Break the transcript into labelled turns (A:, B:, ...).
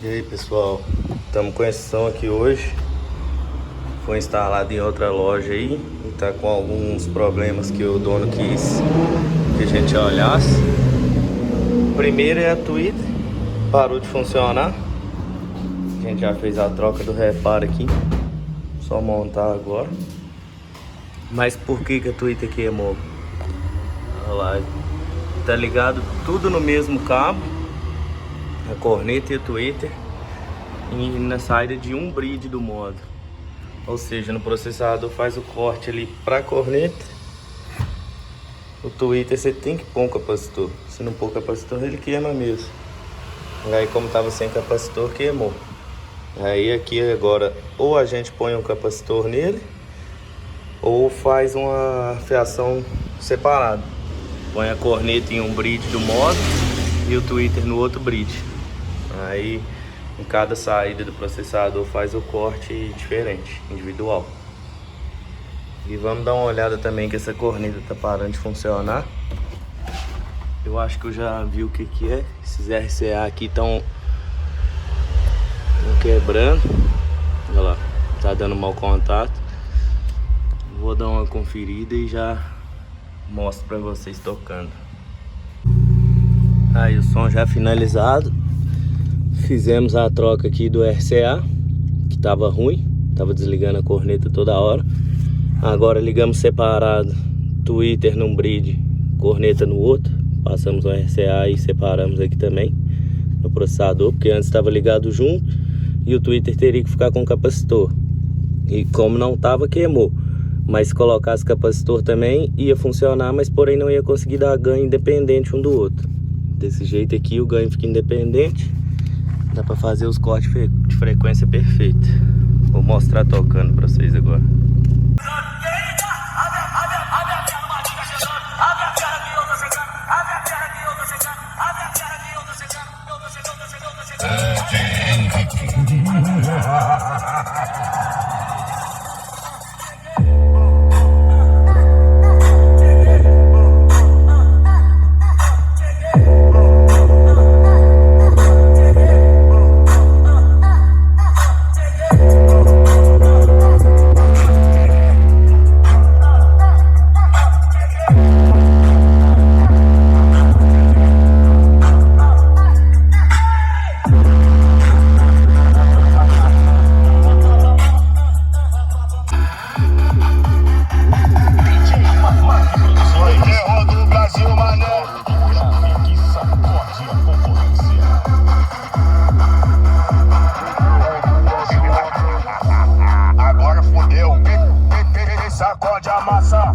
A: E aí pessoal, estamos com esse som aqui hoje. Foi instalado em outra loja aí e tá com alguns problemas que o dono quis que a gente olhasse. Primeiro é a tweeter, parou de funcionar. A gente já fez a troca do reparo aqui, só montar agora. Mas por que a tweeter queimou? Olha lá, tá ligado tudo no mesmo cabo, a corneta e a tweeter, e na saída de um bridge do modo. Ou seja, no processador faz o corte ali para a corneta. O tweeter você tem que pôr um capacitor. Se não pôr capacitor, ele queima mesmo. Aí como tava sem capacitor, queimou. Aí aqui agora ou a gente põe um capacitor nele, ou faz uma fiação separada. Põe a corneta em um bridge do modo e o tweeter no outro bridge. Aí em cada saída do processador faz o corte diferente, individual. E vamos dar uma olhada também que essa corneta tá parando de funcionar. Eu acho que eu já vi o que é. Esses RCA aqui estão quebrando. Olha lá, tá dando mau contato. Vou dar uma conferida e já mostro pra vocês tocando. Aí o som já finalizado. Fizemos a troca aqui do RCA, que tava ruim, tava desligando a corneta toda hora. Agora ligamos separado, tweeter num bridge, corneta no outro. Passamos o RCA e separamos aqui também no processador, porque antes estava ligado junto e o tweeter teria que ficar com capacitor. E como não tava, queimou. Mas se colocasse capacitor também ia funcionar, mas porém não ia conseguir dar ganho independente um do outro. Desse jeito aqui o ganho fica independente. Dá pra fazer os cortes de frequência perfeito. Vou mostrar tocando pra vocês agora.
B: Agora fodeu, sacode a massa.